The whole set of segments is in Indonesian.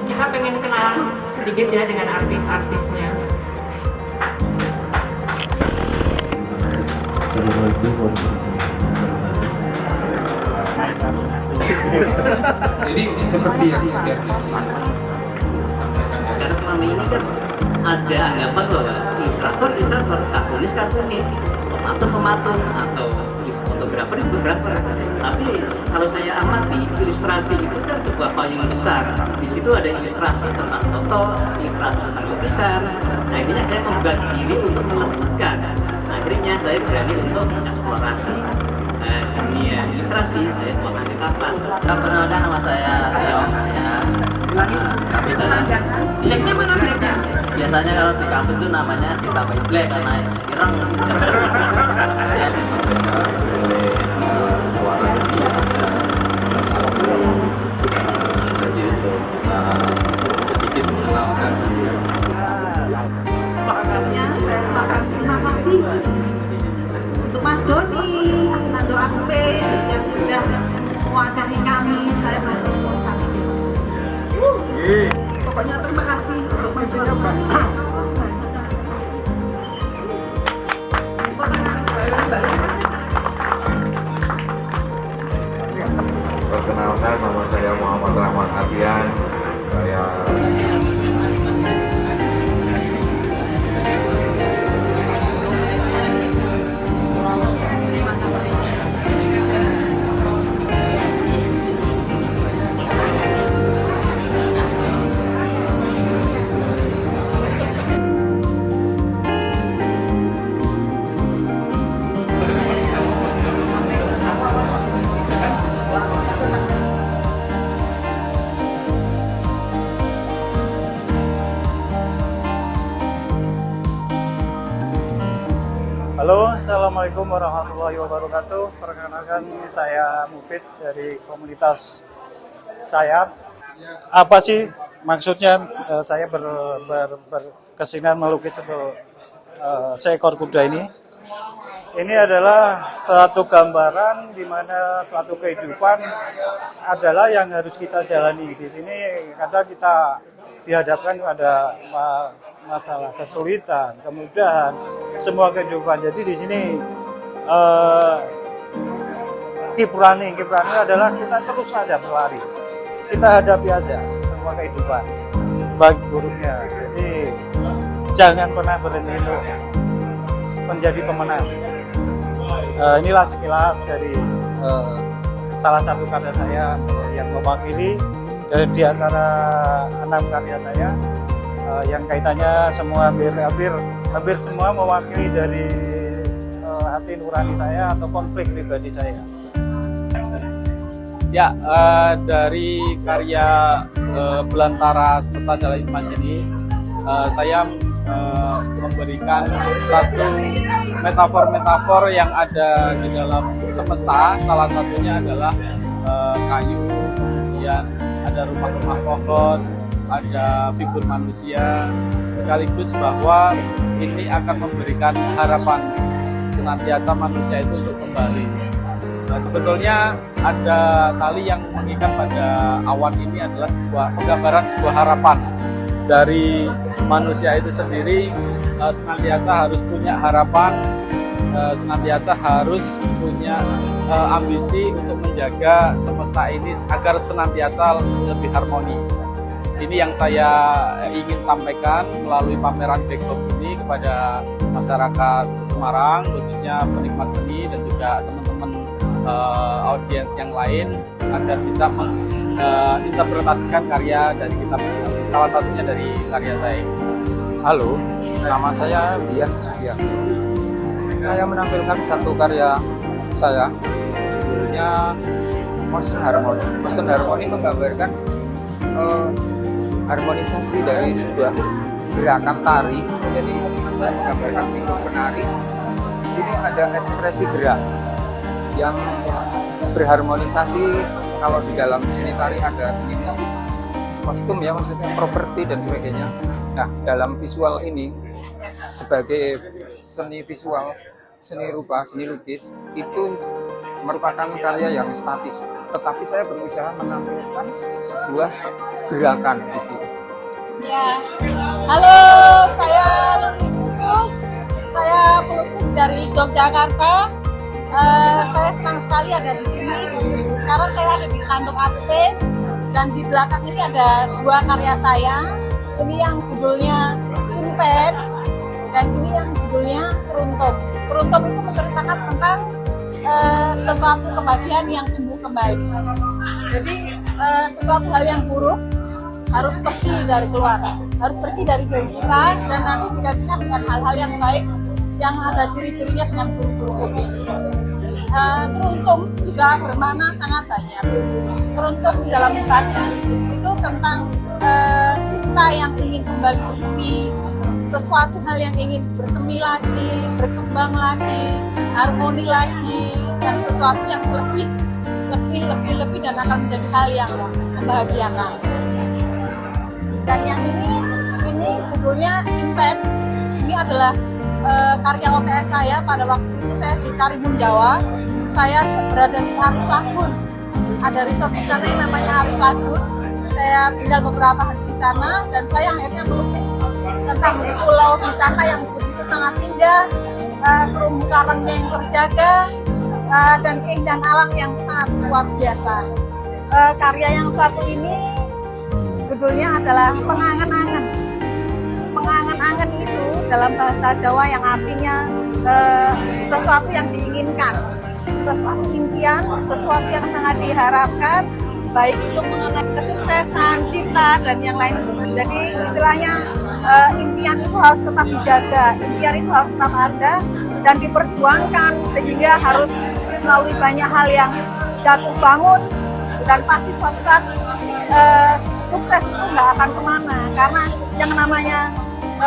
kita pengen kenal sedikit ya dengan artis-artisnya. Assalamualaikum warahmatullahi wabarakatuh. Jadi seperti yang sudah disampaikan karena selama ini kan ada anggapan bahwa ilustrator kartunis pematun atau fotografer. Tapi kalau saya amati, ilustrasi itu kan sebuah payung besar. Di situ ada ilustrasi tentang foto, ilustrasi tentang lukisan. Nah, akhirnya saya membuka diri untuk melebutkan. Akhirnya saya berani untuk eksplorasi dunia ilustrasi. Saya buatkan di kapas. Perkenalkan, nama saya Tio, ya. Tapi dalam Blacknya mana blacknya? biasanya kalau di kampus itu namanya ditambahin black karena ireng. Ya, disampaikan oleh Muara Gede ada salah satu sesi untuk sedikit mengenalkan. Sebelumnya saya ucapkan terima kasih untuk Mas Doni, Nando Art Space yang sudah mewadahi kami. Saya baru sangat pokoknya terima kasih untuk Mas Doni. Perkenalkan, nama saya Muhammad Rahman Adian. Saya Halo, Assalamualaikum warahmatullahi wabarakatuh. Perkenalkan, saya Mufid dari komunitas Sayap. Apa sih maksudnya saya berkesenian melukis untuk seekor kuda ini? Ini adalah suatu gambaran di mana suatu kehidupan adalah yang harus kita jalani. Di sini kadang kita dihadapkan pada masalah kesulitan, kemudahan, semua kehidupan. Jadi di sini keep running adalah kita terus saja berlari. Kita hadapi aja semua kehidupan, baik buruknya. Jadi jangan pernah berhenti untuk menjadi pemenang. Inilah sekilas dari salah satu karya saya yang mewakili di antara 6 karya saya yang kaitannya semua hampir semua mewakili dari hati nurani saya atau konflik pribadi saya. Ya, dari karya Belantara Semesta Jalan Imas ini saya memberikan satu metafor-metafor yang ada di dalam semesta. Salah satunya adalah kayu, kemudian ada rumah-rumah pohon, ada figur manusia, sekaligus bahwa ini akan memberikan harapan senantiasa manusia itu untuk kembali. Sebetulnya ada tali yang mengikat pada awan ini adalah penggambaran sebuah harapan dari manusia itu sendiri. Senantiasa harus punya harapan, senantiasa harus punya ambisi untuk menjaga semesta ini agar senantiasa lebih harmoni. Ini yang saya ingin sampaikan melalui pameran Backdrop ini kepada masyarakat Semarang, khususnya penikmat seni dan juga teman-teman audiens yang lain, agar bisa menginterpretasikan karya dari kita masing-masing. Salah satunya dari karya saya. Halo, nama saya Bian Sugianto. Saya menampilkan satu karya saya, judulnya Motion Harmony. Motion Harmony menggambarkan harmonisasi dari sebuah gerakan tari. Jadi saya menggambarkan figur penari. Di sini ada ekspresi gerak yang berharmonisasi. Kalau di dalam seni tari ada seni musik, kostum ya, maksudnya properti dan sebagainya. Nah, dalam visual ini sebagai seni visual, seni rupa, seni lukis itu merupakan karya yang statis. tetapi saya berusaha menampilkan sebuah gerakan di sini. Ya, halo, saya Luli Putus, saya pelukis dari Yogyakarta. Saya senang sekali ada di sini. Sekarang saya ada di Tanduk Art Space dan di belakang ini ada 2 karya saya. Ini yang judulnya Impact dan ini yang judulnya Runtuh. Runtuh itu menceritakan tentang sesuatu kebahagiaan yang tumbuh kembali. Jadi sesuatu hal yang buruk harus pergi dari keluar, harus pergi dari diri kita dan nanti digantikan dengan hal-hal yang baik yang ada ciri-cirinya dengan buruk-buruk. Keruntung juga bermakna sangat banyak. Keruntung di dalam ibadah itu tentang cinta yang ingin kembali bersemi, sesuatu hal yang ingin bersemi lagi, berkembang lagi, harmoni lagi, dan sesuatu yang lebih dan akan menjadi hal yang membahagiakan. Dan yang ini judulnya Impact. Ini adalah karya OTS saya pada waktu itu saya di Karimun Jawa. Saya berada di Aris Lagun. Ada resort di sana yang namanya Aris Lagun. Saya tinggal beberapa hari di sana dan saya akhirnya melukis tentang pulau di sana yang begitu sangat indah, terumbu karangnya yang terjaga, dan keindahan alam yang sangat luar biasa. Karya yang satu ini judulnya adalah Pengangen-angen. Pengangen-angen itu dalam bahasa Jawa yang artinya sesuatu yang diinginkan, sesuatu impian, sesuatu yang sangat diharapkan, baik itu mengenai kesuksesan, cinta, dan yang lain. Jadi istilahnya impian itu harus tetap dijaga, impian itu harus tetap ada dan diperjuangkan sehingga harus melalui banyak hal yang jatuh bangun dan pasti suatu saat sukses itu nggak akan kemana karena yang namanya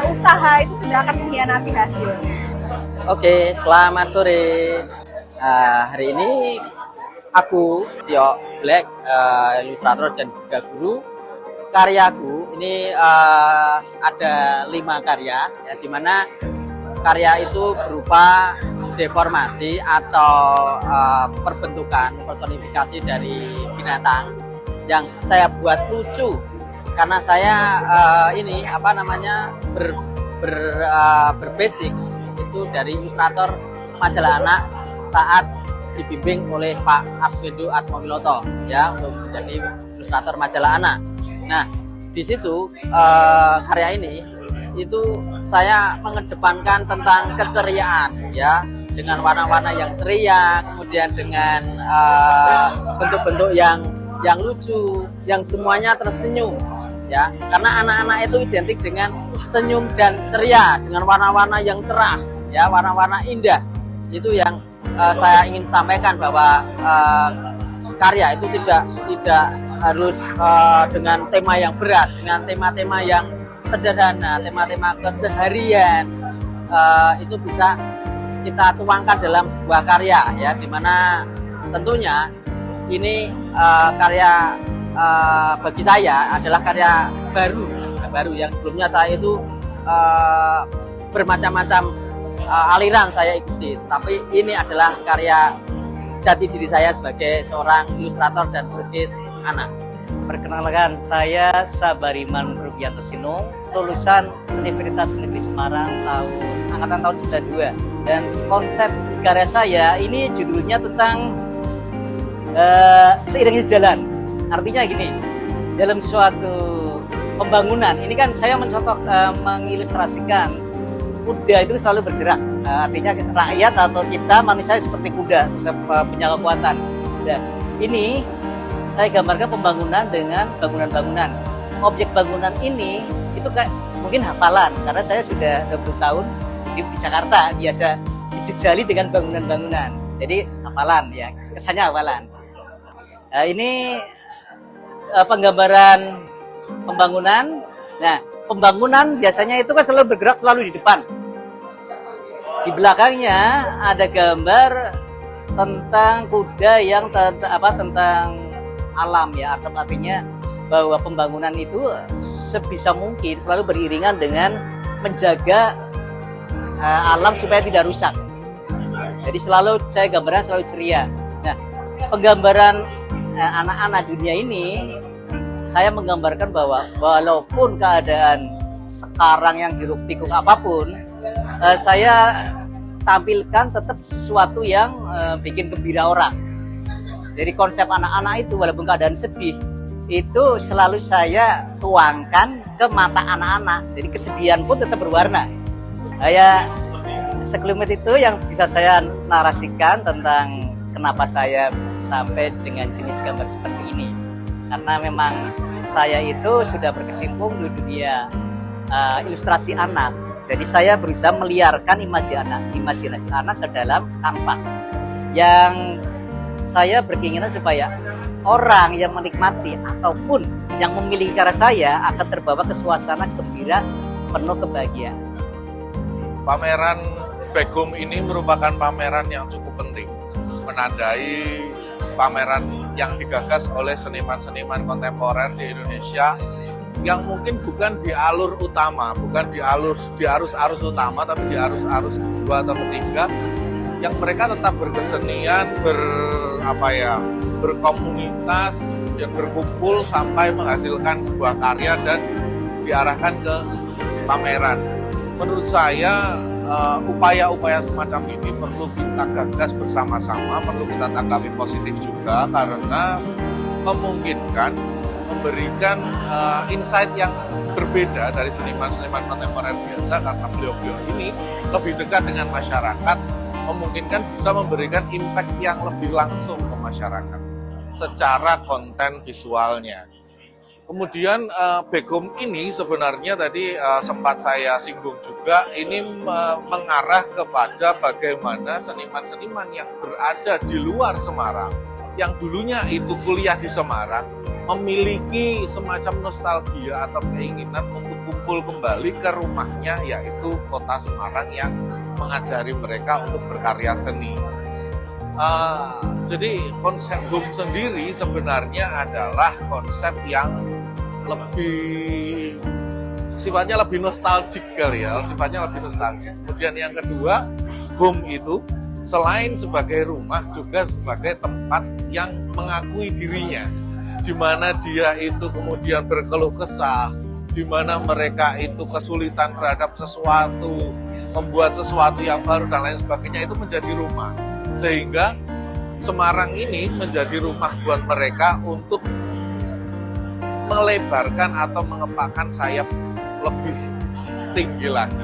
usaha itu tidak akan mengkhianati hasil. Oke, selamat sore. Hari ini aku Tio Black, ilustrator dan juga guru. Karyaku ini ada 5 karya, ya, di mana karya itu berupa deformasi atau perbentukan personifikasi dari binatang yang saya buat lucu karena saya berbasic itu dari ilustrator majalah anak saat dibimbing oleh Pak Arswendo Atmowiloto ya untuk menjadi ilustrator majalah anak. Nah di situ karya ini itu saya mengedepankan tentang keceriaan ya dengan warna-warna yang ceria, kemudian dengan bentuk-bentuk yang lucu, yang semuanya tersenyum ya karena anak-anak itu identik dengan senyum dan ceria dengan warna-warna yang cerah ya warna-warna indah. Itu yang saya ingin sampaikan bahwa karya itu tidak harus dengan tema yang berat, dengan tema-tema yang sederhana, tema-tema keseharian itu bisa kita tuangkan dalam sebuah karya ya dimana tentunya ini karya bagi saya adalah karya baru yang sebelumnya saya itu bermacam-macam aliran saya ikuti, tetapi ini adalah karya jati diri saya sebagai seorang ilustrator dan pelukis anak. Perkenalkan, saya Sabariman Rubianto Sinung, lulusan Universitas Negeri Semarang angkatan tahun 92. Dan konsep karya saya ini judulnya tentang seiring sejalan. Artinya gini, dalam suatu pembangunan, ini kan saya mengilustrasikan kuda itu selalu bergerak. Artinya rakyat atau kita manusia seperti kuda, punya kekuatan. Dan ini saya gambarkan pembangunan dengan bangunan-bangunan. Objek bangunan ini itu kayak mungkin hafalan karena saya sudah 20 tahun di Jakarta biasa dijejali dengan bangunan-bangunan. Jadi hafalan ya, kesannya hafalan. Ini penggambaran pembangunan. Nah, pembangunan biasanya itu kan selalu bergerak selalu di depan. Di belakangnya ada gambar tentang kuda yang tentang alam ya, artinya bahwa pembangunan itu sebisa mungkin selalu beriringan dengan menjaga alam supaya tidak rusak. Jadi selalu saya gambaran selalu ceria. Nah, penggambaran anak-anak dunia ini, saya menggambarkan bahwa walaupun keadaan sekarang yang hiruk pikuk apapun, saya tampilkan tetap sesuatu yang bikin gembira orang. Jadi konsep anak-anak itu walaupun keadaan sedih, itu selalu saya tuangkan ke mata anak-anak. Jadi kesedihan pun tetap berwarna. Ya, sekelumit itu yang bisa saya narasikan tentang kenapa saya sampai dengan jenis gambar seperti ini. Karena memang saya itu sudah berkecimpung di dunia ilustrasi anak. Jadi saya berusaha meliarkan imajinasi anak ke dalam kanvas. Yang saya berkeinginan supaya orang yang menikmati ataupun yang memiliki karya saya akan terbawa ke suasana gembira penuh kebahagiaan. Pameran Begum ini merupakan pameran yang cukup penting, menandai pameran yang digagas oleh seniman-seniman kontemporer di Indonesia yang mungkin bukan di alur utama, bukan di arus utama, tapi di arus kedua atau ketiga, yang mereka tetap berkesenian, berkomunitas, dan berkumpul sampai menghasilkan sebuah karya dan diarahkan ke pameran. Menurut saya upaya-upaya semacam ini perlu kita gagas bersama-sama, perlu kita tanggapi positif juga, karena memungkinkan memberikan insight yang berbeda dari seniman-seniman kontemporer biasa, karena beliau-beliau ini lebih dekat dengan masyarakat, memungkinkan bisa memberikan impact yang lebih langsung ke masyarakat secara konten visualnya. Kemudian Begum ini sebenarnya tadi sempat saya singgung juga, ini mengarah kepada bagaimana seniman-seniman yang berada di luar Semarang, yang dulunya itu kuliah di Semarang, memiliki semacam nostalgia atau keinginan untuk kumpul kembali ke rumahnya, yaitu kota Semarang yang mengajari mereka untuk berkarya seni. Jadi konsep BUM sendiri sebenarnya adalah konsep yang sifatnya lebih nostalgik kali ya, sifatnya lebih nostalgik. Kemudian yang kedua, BUM itu selain sebagai rumah juga sebagai tempat yang mengakui dirinya, di mana dia itu kemudian berkeluh kesah, di mana mereka itu kesulitan terhadap sesuatu, membuat sesuatu yang baru dan lain sebagainya, itu menjadi rumah. Sehingga Semarang ini menjadi rumah buat mereka untuk melebarkan atau mengepakkan sayap lebih tinggi lagi.